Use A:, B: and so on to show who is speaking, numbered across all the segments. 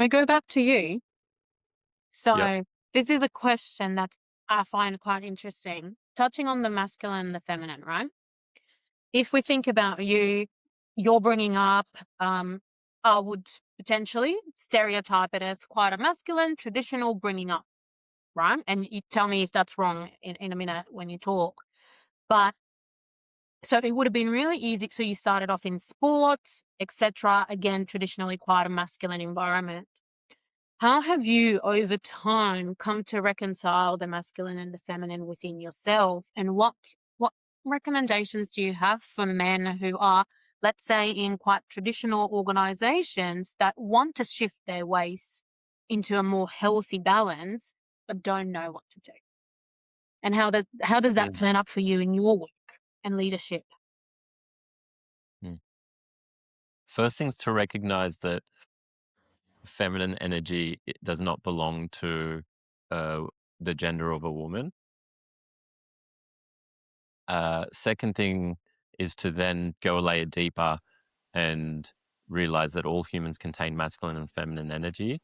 A: I go back to you.
B: Yep.
A: So this is a question that I find quite interesting, touching on the masculine and the feminine, right? If we think about you, you're bringing up, um, I would potentially stereotype it as quite a masculine, traditional bringing up, right? And you tell me if that's wrong in a minute when you talk. But so it would have been really easy. So you started off in sports, etc. Again, traditionally quite a masculine environment. How have you, over time, come to reconcile the masculine and the feminine within yourself? And what recommendations do you have for men who are, let's say, in quite traditional organizations that want to shift their ways into a more healthy balance, but don't know what to do? And how does that
B: Mm,
A: turn up for you in your work and leadership?
B: mm. First thing's to recognize that feminine energy it does not belong to uh, the gender of a woman. Second thing is to then go a layer deeper and realize that all humans contain masculine and feminine energy.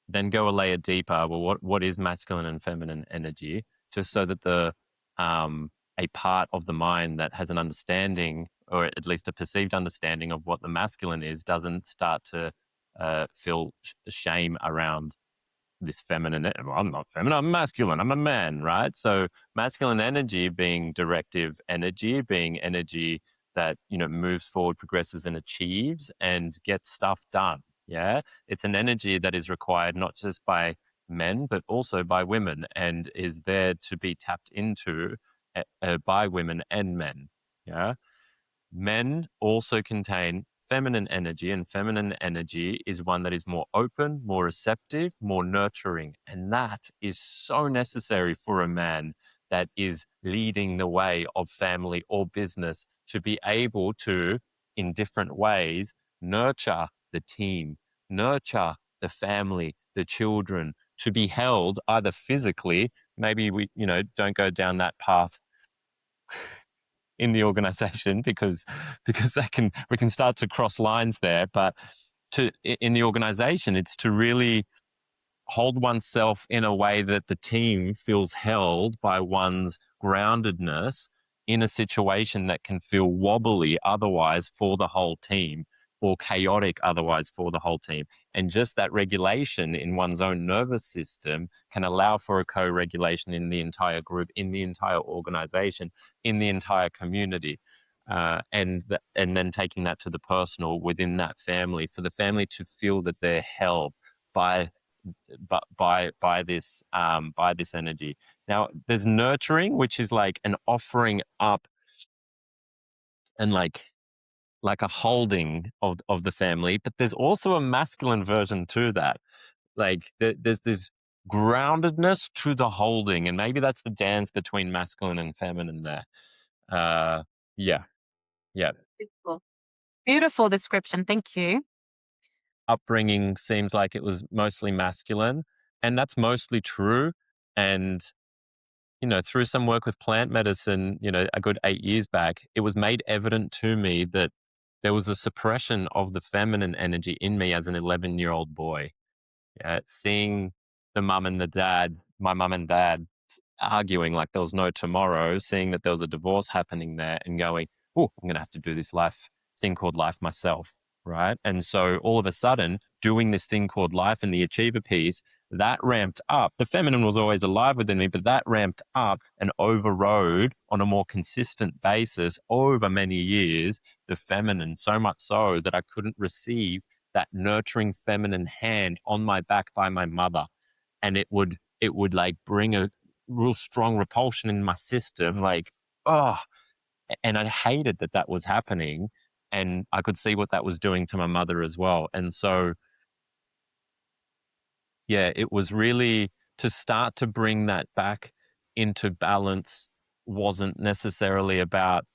B: Then go a layer deeper. Well, what is masculine and feminine energy? Just so that a part of the mind that has an understanding, or at least a perceived understanding of what the masculine is, doesn't start to feel shame around this feminine. Well, I'm not feminine. I'm masculine. I'm a man, right? So masculine energy being directive energy, being energy that moves forward, progresses, and achieves, and gets stuff done. Yeah, it's an energy that is required not just by men but also by women, and is there to be tapped into by women and men. Yeah. Men also contain feminine energy, and feminine energy is one that is more open, more receptive, more nurturing. And that is so necessary for a man that is leading the way of family or business to be able to, in different ways, nurture the team, nurture the family, the children, to be held either physically, maybe we don't go down that path in the organization because that can we can start to cross lines there. But in the organization, it's to really hold oneself in a way that the team feels held by one's groundedness in a situation that can feel wobbly otherwise for the whole team, or chaotic otherwise for the whole team. And just that regulation in one's own nervous system can allow for a co-regulation in the entire group, in the entire organization, in the entire community. And then taking that to the personal within that family, for the family to feel that they're held by by this energy. Now, there's nurturing, which is like an offering up and like a holding of the family, but there's also a masculine version to that. Like there's this groundedness to the holding, and maybe that's the dance between masculine and feminine there. Uh, yeah, yeah.
A: Beautiful. Beautiful description. Thank you.
B: Upbringing seems like it was mostly masculine, and that's mostly true. And through some work with plant medicine, a good 8 years back, it was made evident to me that there was a suppression of the feminine energy in me as an 11-year-old boy. Seeing my mum and dad arguing like there was no tomorrow, seeing that there was a divorce happening there and going, oh, I'm going to have to do this life thing called life myself. Right. And so all of a sudden, doing this thing called life and the achiever piece, that ramped up. The feminine was always alive within me, but that ramped up and overrode on a more consistent basis over many years the feminine, so much so that I couldn't receive that nurturing feminine hand on my back by my mother. And it would like bring a real strong repulsion in my system, like, oh, and I hated that that was happening. And I could see what that was doing to my mother as well. And so, yeah, it was really to start to bring that back into balance wasn't necessarily about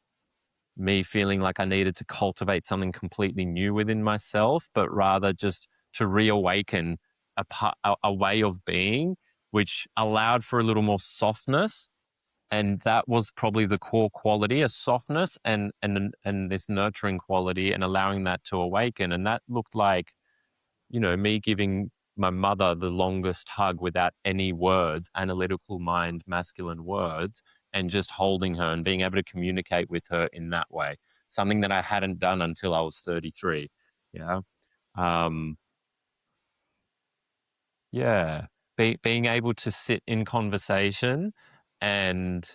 B: me feeling like I needed to cultivate something completely new within myself, but rather just to reawaken a way of being which allowed for a little more softness. And that was probably the core quality, a softness and this nurturing quality, and allowing that to awaken. And that looked like me giving my mother the longest hug without any words, analytical mind, masculine words, and just holding her and being able to communicate with her in that way. Something that I hadn't done until I was 33. Yeah. Um, yeah. Being able to sit in conversation and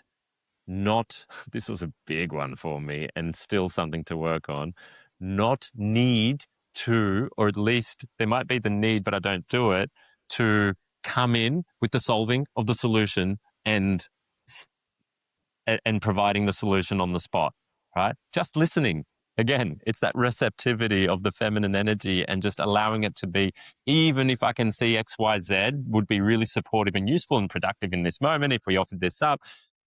B: not, this was a big one for me and still something to work on, not need to, or at least there might be the need, but I don't do it, to come in with the solving of the solution and and providing the solution on the spot, right? Just listening. Again, it's that receptivity of the feminine energy and just allowing it to be, even if I can see X, Y, Z would be really supportive and useful and productive in this moment if we offered this up,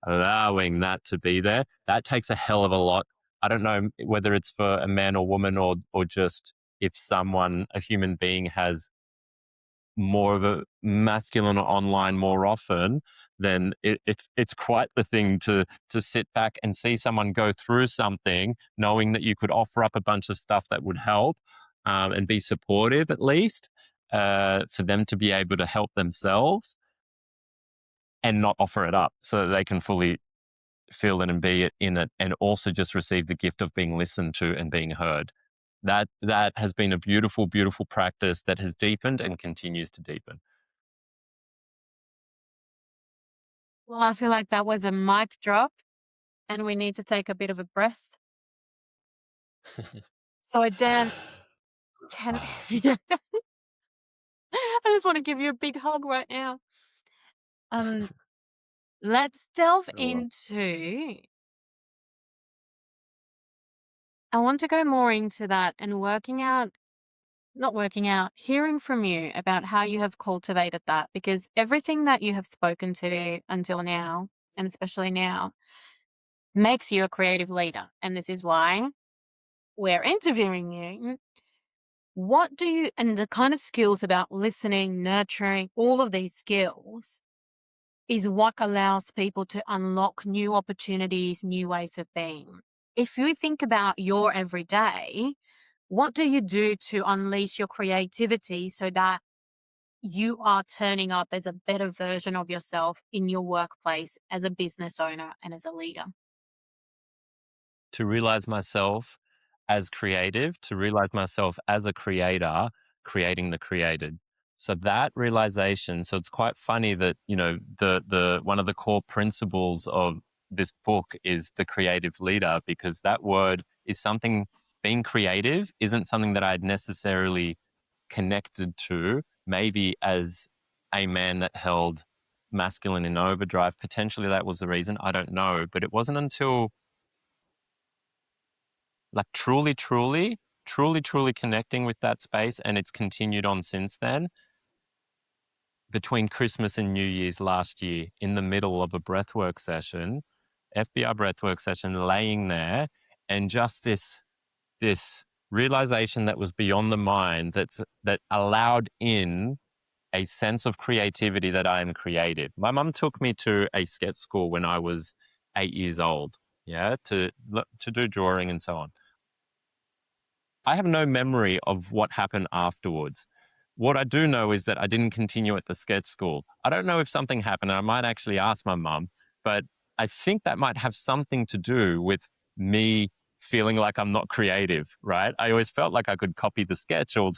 B: allowing that to be there. That takes a hell of a lot. I don't know whether it's for a man or woman or just if someone, a human being has more of a masculine online more often, then it's quite the thing to sit back and see someone go through something, knowing that you could offer up a bunch of stuff that would help and be supportive at least for them to be able to help themselves and not offer it up so that they can fully feel it and be in it and also just receive the gift of being listened to and being heard. That has been a beautiful, beautiful practice that has deepened and continues to deepen.
A: Well, I feel like that was a mic drop and we need to take a bit of a breath. So Dan, can yeah, I just want to give you a big hug right now. Um, let's delve
B: Sure.
A: into I want to go more into that and not working out, hearing from you about how you have cultivated that because everything that you have spoken to until now, and especially now, makes you a creative leader. And this is why we're interviewing you. What do you, and the kind of skills about listening, nurturing, all of these skills is what allows people to unlock new opportunities, new ways of being. If you think about your everyday, what do you do to unleash your creativity so that you are turning up as a better version of yourself in your workplace as a business owner and as a leader?
B: To realize myself as creative, to realize myself as a creator, creating the created. So that realization, so it's quite funny that, you know, the one of the core principles of this book is the creative leader, because that word is something, being creative isn't something that I'd necessarily connected to, maybe as a man that held masculine in overdrive. Potentially that was the reason. I don't know. But it wasn't until like truly connecting with that space, and it's continued on since then. Between Christmas and New Year's last year, in the middle of a breathwork session, FBI breathwork session, laying there, and just this realization that was beyond the mind, that allowed in a sense of creativity, that I am creative. My mum took me to a sketch school when I was 8 years old, yeah, to do drawing and so on. I have no memory of what happened afterwards. What I do know is that I didn't continue at the sketch school. I don't know if something happened, and I might actually ask my mum, but I think that might have something to do with me feeling like I'm not creative, right? I always felt like I could copy the sketch or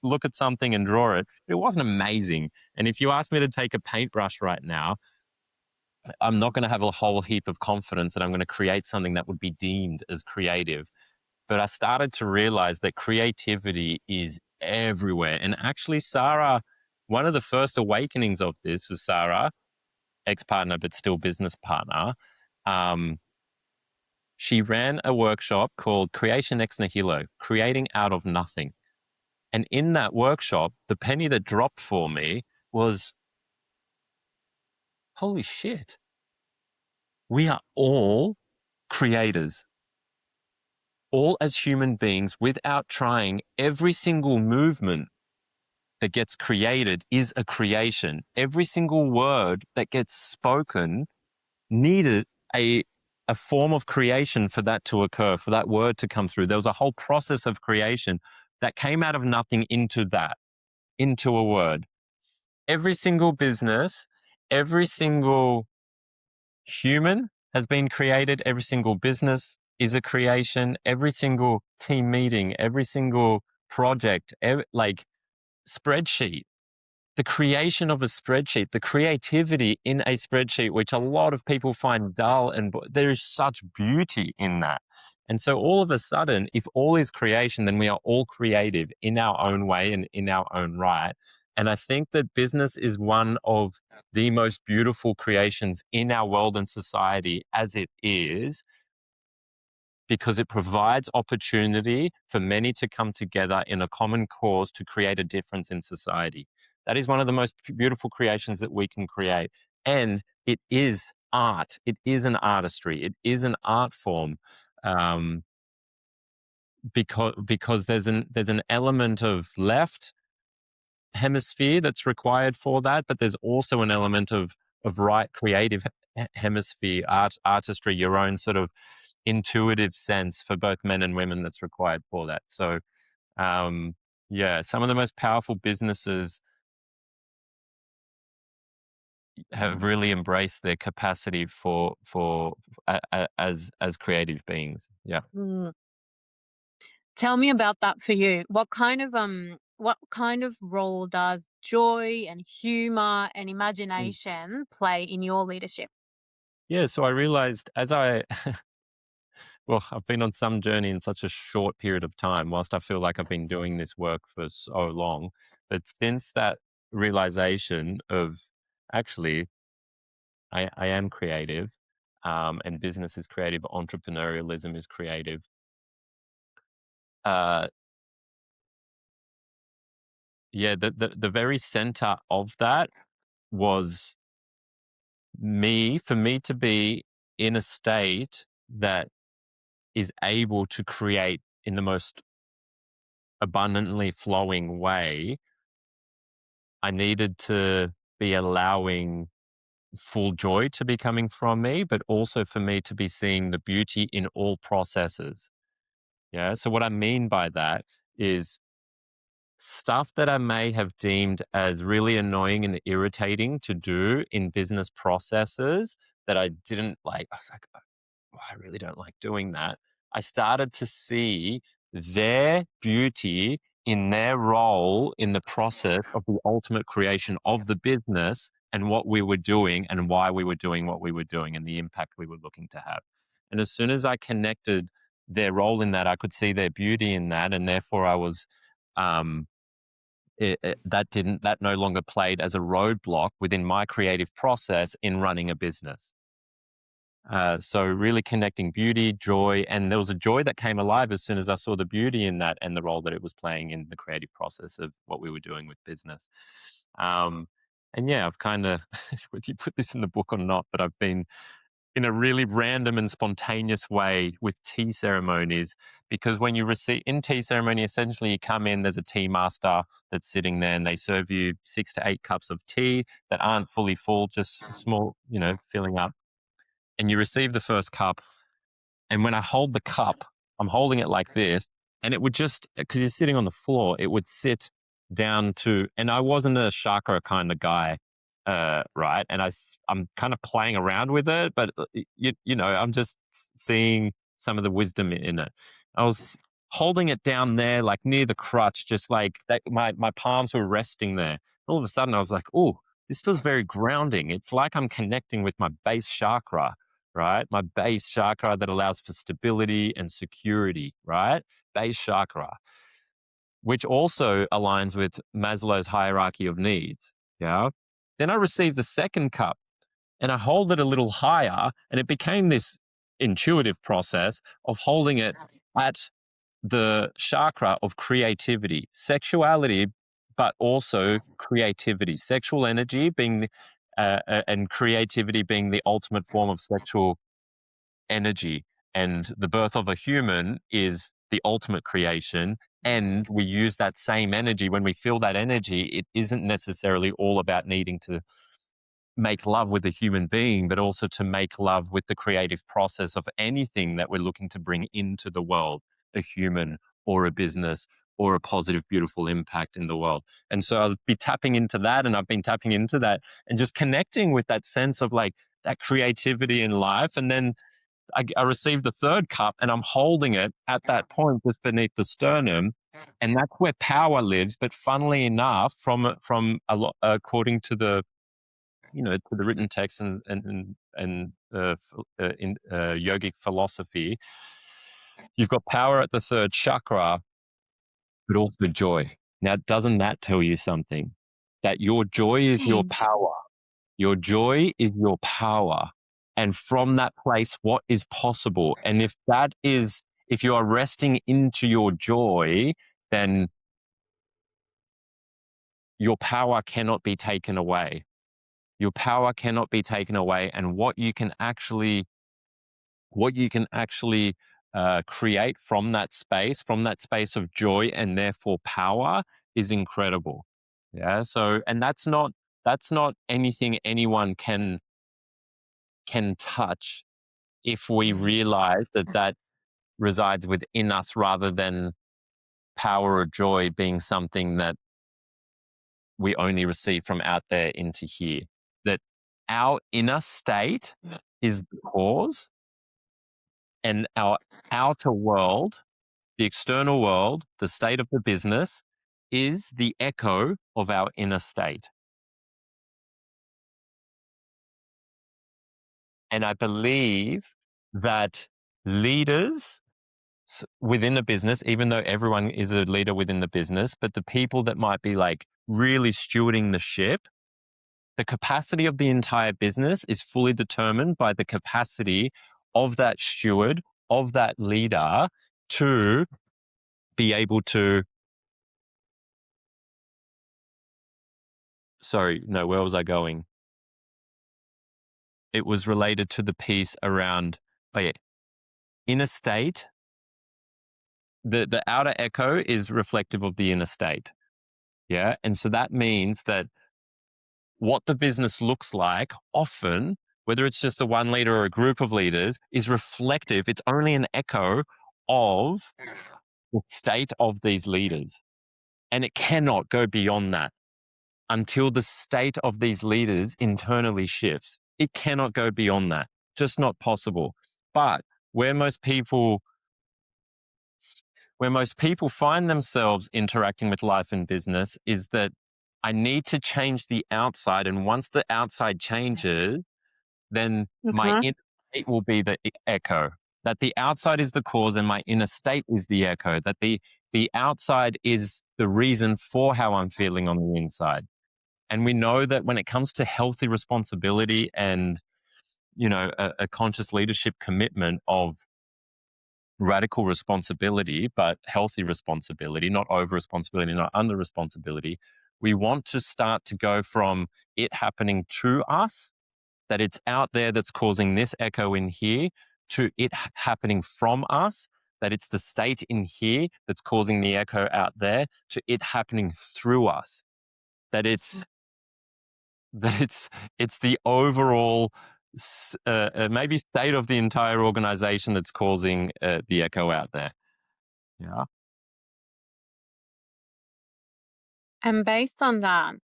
B: look at something and draw it. It wasn't amazing. And if you ask me to take a paintbrush right now, I'm not going to have a whole heap of confidence that I'm going to create something that would be deemed as creative. But I started to realize that creativity is everywhere. And actually, Sarah, one of the first awakenings of this was Sarah, ex partner, but still business partner. Um, she ran a workshop called Creation Ex Nihilo, creating out of nothing. And in that workshop, the penny that dropped for me was, holy shit, we are all creators. All as human beings, without trying, every single movement that gets created is a creation. Every single word that gets spoken needed a a form of creation for that to occur, for that word to come through. There was a whole process of creation that came out of nothing into that. into a word. Every single business, every single human has been created. Every single business is a creation. Every single team meeting, every single project, like spreadsheet, the creation of a spreadsheet, the creativity in a spreadsheet, which a lot of people find dull, and there is such beauty in that. And so all of a sudden, if all is creation, then we are all creative in our own way and in our own right. And I think that business is one of the most beautiful creations in our world and society as it is, because it provides opportunity for many to come together in a common cause to create a difference in society. That is one of the most beautiful creations that we can create. And it is art. It is an artistry. It is an art form, um, because there's an element of left hemisphere that's required for that, but there's also an element of right creative hemisphere, artistry, your own sort of intuitive sense for both men and women that's required for that. So, um, yeah, some of the most powerful businesses have really embraced their capacity as creative beings. Yeah.
A: Mm. Tell me about that for you. What kind of role does joy and humor and
B: Mm.
A: imagination play in your leadership?
B: Yeah. So I realized well, I've been on some journey in such a short period of time, whilst I feel like I've been doing this work for so long. But since that realization of actually, I am creative, and business is creative, entrepreneurialism is creative. Uh, yeah, the very center of that was for me to be in a state that is able to create in the most abundantly flowing way. I needed to be allowing full joy to be coming from me, but also for me to be seeing the beauty in all processes. Yeah. So, what I mean by that is stuff that I may have deemed as really annoying and irritating to do in business processes that I didn't like. I was like, "Oh, I really don't like doing that." I started to see their beauty in their role in the process of the ultimate creation of the business and what we were doing and why we were doing what we were doing and the impact we were looking to have. And as soon as I connected their role in that, I could see their beauty in that. And therefore, I was, um, that no longer played as a roadblock within my creative process in running a business. So really connecting beauty, joy, and there was a joy that came alive as soon as I saw the beauty in that and the role that it was playing in the creative process of what we were doing with business. Um, and yeah, I've kind of, whether you put this in the book or not, but I've been in a really random and spontaneous way with tea ceremonies, because when you receive in tea ceremony, essentially you come in, there's a tea master that's sitting there and they serve you 6 to 8 cups of tea that aren't fully full, just small, filling up, and you receive the first cup. And when I hold the cup, I'm holding it like this, and it would just, because you're sitting on the floor, it would sit down to, and I wasn't a chakra kind of guy, right? And I'm kind of playing around with it, but I'm just seeing some of the wisdom in it. I was holding it down there, like near the crutch, just like that. My palms were resting there. All of a sudden, I was like, "Oh, this feels very grounding. It's like I'm connecting with my base chakra." Right? My base chakra that allows for stability and security, right? Base chakra, which also aligns with Maslow's hierarchy of needs. Yeah. Then I received the second cup and I hold it a little higher, and it became this intuitive process of holding it at the chakra of creativity, sexuality, but also creativity, sexual energy being, and creativity being the ultimate form of sexual energy. And the birth of a human is the ultimate creation. And we use that same energy. When we feel that energy, it isn't necessarily all about needing to make love with a human being, but also to make love with the creative process of anything that we're looking to bring into the world, a human or a business or a positive, beautiful impact in the world. And so I'll be tapping into that, and I've been tapping into that and just connecting with that sense of like that creativity in life. And then I received the third cup, and I'm holding it at that point just beneath the sternum, and that's where power lives. But funnily enough, from a lot, according to the to the written text and in yogic philosophy, you've got power at the third chakra, but also joy. Now, doesn't that tell you something? That your joy is your
A: Mm.
B: power. Your joy is your power. And from that place, what is possible? And if you are resting into your joy, then your power cannot be taken away. Your power cannot be taken away. And what you can actually create from that space of joy and therefore power, is incredible. Yeah. So, and that's not anything anyone can touch if we realize that that resides within us, rather than power or joy being something that we only receive from out there into here. That our inner state is the cause, and our outer world, the external world, the state of the business, is the echo of our inner state. And I believe that leaders within a business, even though everyone is a leader within the business, but the people that might be like really stewarding the ship, the capacity of the entire business is fully determined by the capacity of that steward, of that leader, to be able to. Sorry, no, where was I going? It was related to the piece around, oh yeah, inner state. The outer echo is reflective of the inner state. Yeah. And so that means that what the business looks like often, whether it's just the one leader or a group of leaders, is reflective. It's only an echo of the state of these leaders. And it cannot go beyond that until the state of these leaders internally shifts. It cannot go beyond that. Just not possible. But where most people where most people find themselves interacting with life and business is that I need to change the outside. And once the outside changes, then my
A: Okay.
B: inner state will be the echo. That the outside is the cause and my inner state is the echo. That the outside is the reason for how I'm feeling on the inside. And we know that when it comes to healthy responsibility and a conscious leadership commitment of radical responsibility, but healthy responsibility, not over responsibility, not under responsibility. We want to start to go from it happening to us, that it's out there that's causing this echo in here, to it happening from us, that it's the state in here that's causing the echo out there, to it happening through us, that it's the overall maybe state of the entire organization that's causing the echo out there. Yeah.
A: And based on that,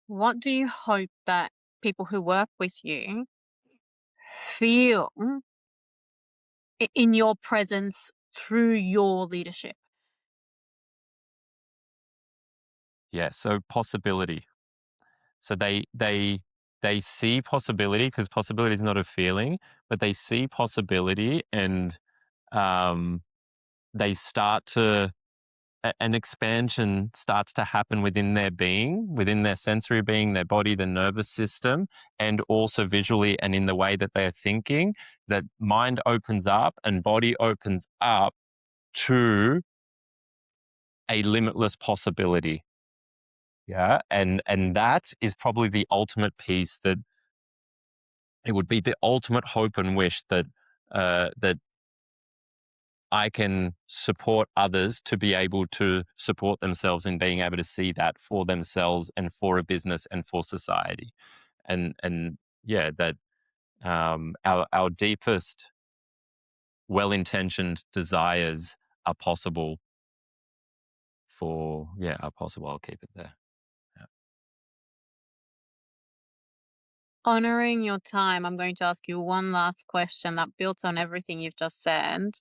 A: what do you hope that people who work with you feel in your presence through your leadership?
B: Yeah. So possibility. So they see possibility, because possibility is not a feeling, but they see possibility, and um, they start to an expansion starts to happen within their being, within their sensory being, their body, the nervous system, and also visually and in the way that they're thinking. That mind opens up and body opens up to a limitless possibility. Yeah. And that is probably the ultimate piece, that it would be the ultimate hope and wish that I can support others to be able to support themselves in being able to see that for themselves and for a business and for society. And yeah, that our deepest well-intentioned desires are possible for, yeah, are possible, I'll keep it there. Yeah.
A: Honoring your time, I'm going to ask you one last question that builds on everything you've just said.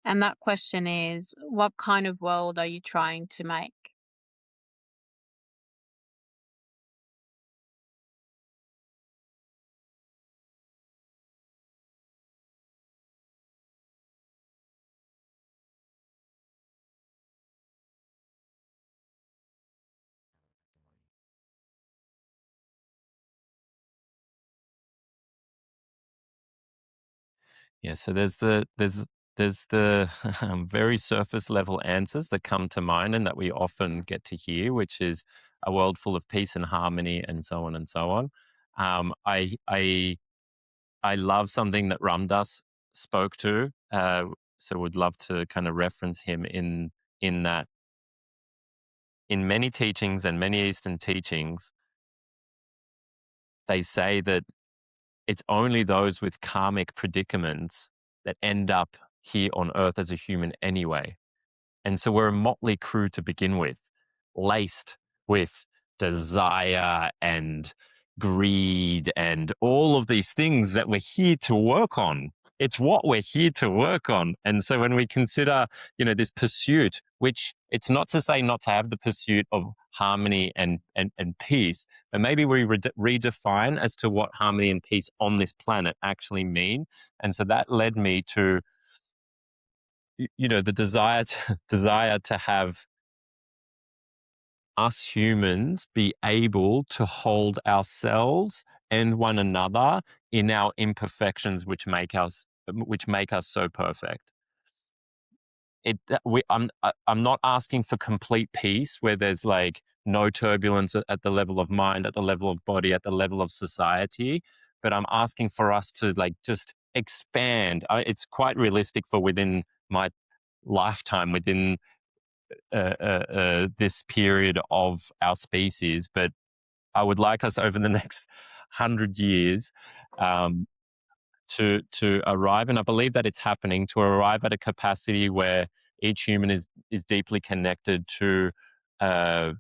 A: And that question is, what kind of world are you trying to make?
B: Yeah, so there's the very surface level answers that come to mind and that we often get to hear, which is a world full of peace and harmony, and so on and so on. I love something that Ram Dass spoke to, so would love to kind of reference him in that. In many teachings and many Eastern teachings, they say that it's only those with karmic predicaments that end up here on earth as a human anyway. And so we're a motley crew to begin with, laced with desire and greed and all of these things that we're here to work on. It's what we're here to work on. And so when we consider, this pursuit, which it's not to say not to have the pursuit of harmony and peace, but maybe we redefine as to what harmony and peace on this planet actually mean. And so that led me to the desire to have us humans be able to hold ourselves and one another in our imperfections, which make us so perfect. I'm not asking for complete peace where there's like no turbulence at the level of mind, at the level of body, at the level of society, but I'm asking for us to like just expand. It's quite realistic for within my lifetime, within this period of our species, but I would like us over the next 100 years, um, to arrive, and I believe that it's happening, to arrive at a capacity where each human is deeply connected uh,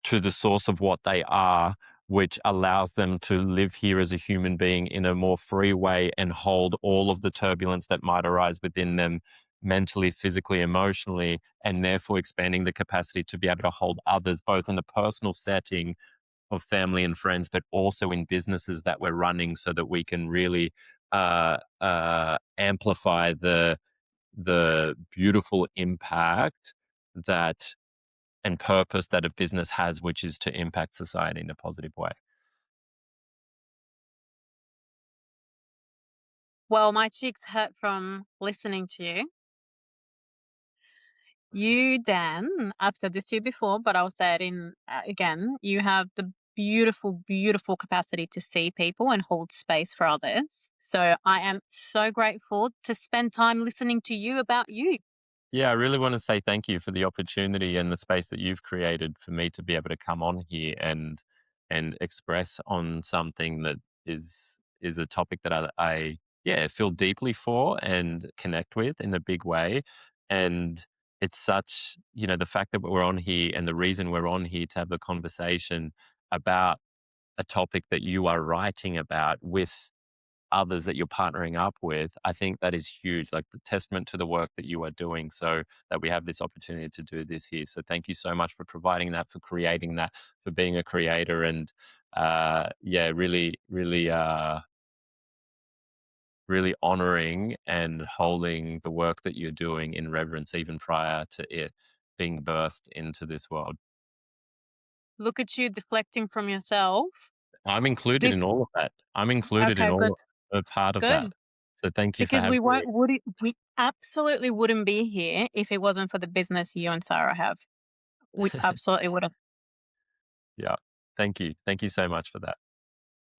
B: to the source of what they are, which allows them to live here as a human being in a more free way and hold all of the turbulence that might arise within them mentally, physically, emotionally, and therefore expanding the capacity to be able to hold others, both in a personal setting of family and friends, but also in businesses that we're running so that we can really amplify the beautiful impact that and purpose that a business has, which is to impact society in a positive way.
A: Well, my cheeks hurt from listening to you. You, Dan, I've said this to you before, but I'll say it again. You have the beautiful, beautiful capacity to see people and hold space for others. So I am so grateful to spend time listening to you about you.
B: Yeah, I really want to say thank you for the opportunity and the space that you've created for me to be able to come on here and express on something that is a topic that I yeah feel deeply for and connect with in a big way. And it's such, the fact that we're on here and the reason we're on here to have the conversation about a topic that you are writing about with others that you're partnering up with, I think that is huge, like the testament to the work that you are doing, so that we have this opportunity to do this here. So thank you so much for providing that, for creating that, for being a creator, and yeah, really, really, really honoring and holding the work that you're doing in reverence, even prior to it being birthed into this world.
A: Look at you deflecting from yourself.
B: I'm included
A: This
B: in all of that. I'm included in
A: okay,
B: all
A: good,
B: a part of that.
A: good.
B: So thank you for
A: Because
B: having me.
A: we absolutely wouldn't be here if it wasn't for the business you and Sarah have. We absolutely would have.
B: Yeah. Thank you. Thank you so much for that.